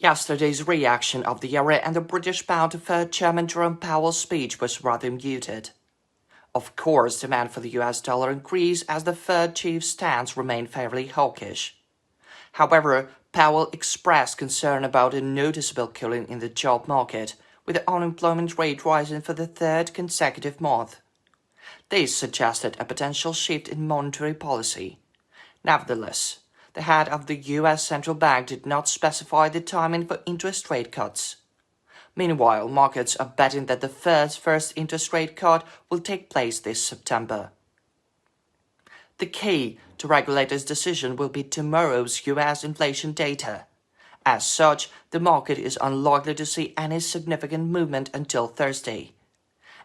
Yesterday's reaction of the euro and the British pound to Fed Chairman Jerome Powell's speech was rather muted. Of course, demand for the US dollar increased as the Fed chief's stance remained fairly hawkish. However, Powell expressed concern about a noticeable cooling in the job market, with the unemployment rate rising for the third consecutive month. This suggested a potential shift in monetary policy. Nevertheless, the head of the U.S. Central Bank did not specify the timing for interest rate cuts. Meanwhile, markets are betting that the Fed's first interest rate cut will take place this September. The key to regulators' decision will be tomorrow's U.S. inflation data. As such, the market is unlikely to see any significant movement until Thursday.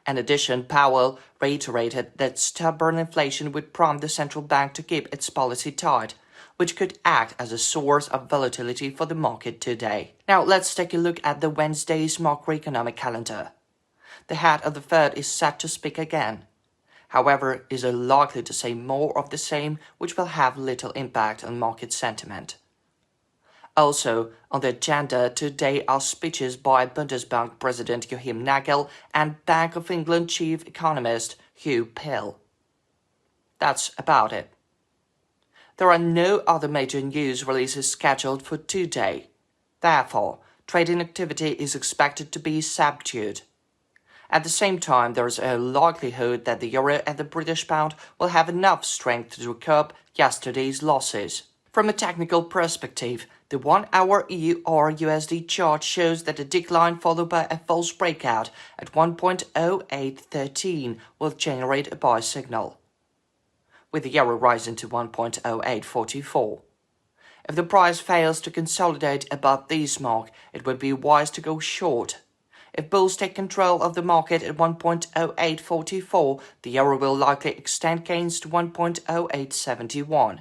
In addition, Powell reiterated that stubborn inflation would prompt the central bank to keep its policy tight, which could act as a source of volatility for the market today. Now let's take a look at the Wednesday's macroeconomic calendar. The head of the Fed is set to speak again. However, is likely to say more of the same, which will have little impact on market sentiment. Also, on the agenda today are speeches by Bundesbank President Joachim Nagel and Bank of England Chief Economist Hugh Pill. That's about it. There are no other major news releases scheduled for today. Therefore, trading activity is expected to be subdued. At the same time, there is a likelihood that the euro and the British pound will have enough strength to recoup yesterday's losses. From a technical perspective, the 1-hour EUR USD chart shows that a decline followed by a false breakout at 1.0813 will generate a buy signal, with the euro rising to 1.0844. If the price fails to consolidate above this mark, it would be wise to go short. If bulls take control of the market at 1.0844, the euro will likely extend gains to 1.0871.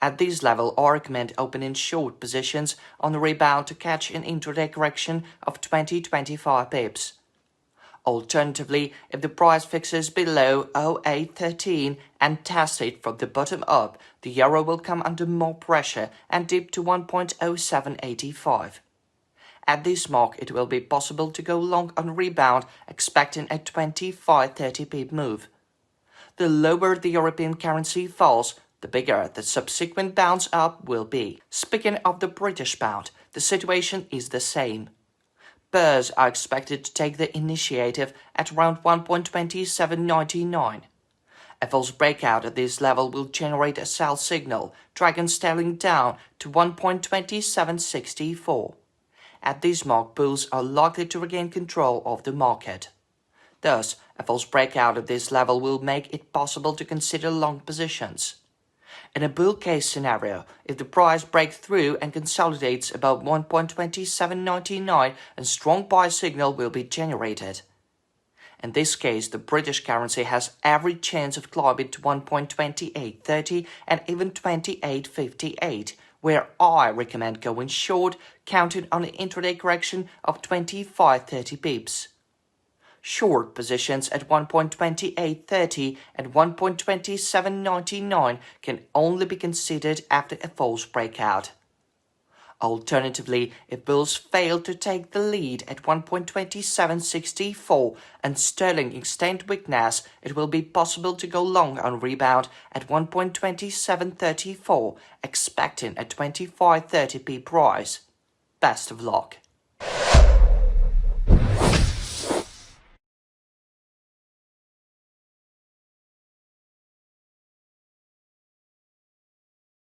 At this level, I recommend opening short positions on the rebound to catch an intraday correction of 20-25 pips. Alternatively, if the price fixes below 0.813 and tests it from the bottom up, the euro will come under more pressure and dip to 1.0785. At this mark, it will be possible to go long on rebound, expecting a 25-30 pip move. The lower the European currency falls, the bigger the subsequent bounce up will be. Speaking of the British pound, the situation is the same. Bears are expected to take the initiative at around 1.2799. A false breakout at this level will generate a sell signal, dragging sterling down to 1.2764. At this mark, bulls are likely to regain control of the market. Thus, a false breakout at this level will make it possible to consider long positions. In a bull case scenario, if the price breaks through and consolidates above 1.2799, a strong buy signal will be generated. In this case, the British currency has every chance of climbing to 1.2830 and even 28.58, where I recommend going short, counting on an intraday correction of 25-30 pips. Short positions at 1.2830 and 1.2799 can only be considered after a false breakout. Alternatively, if bulls fail to take the lead at 1.2764 and sterling extend weakness, it will be possible to go long on rebound at 1.2734, expecting a 25-30 pip rise. Best of luck.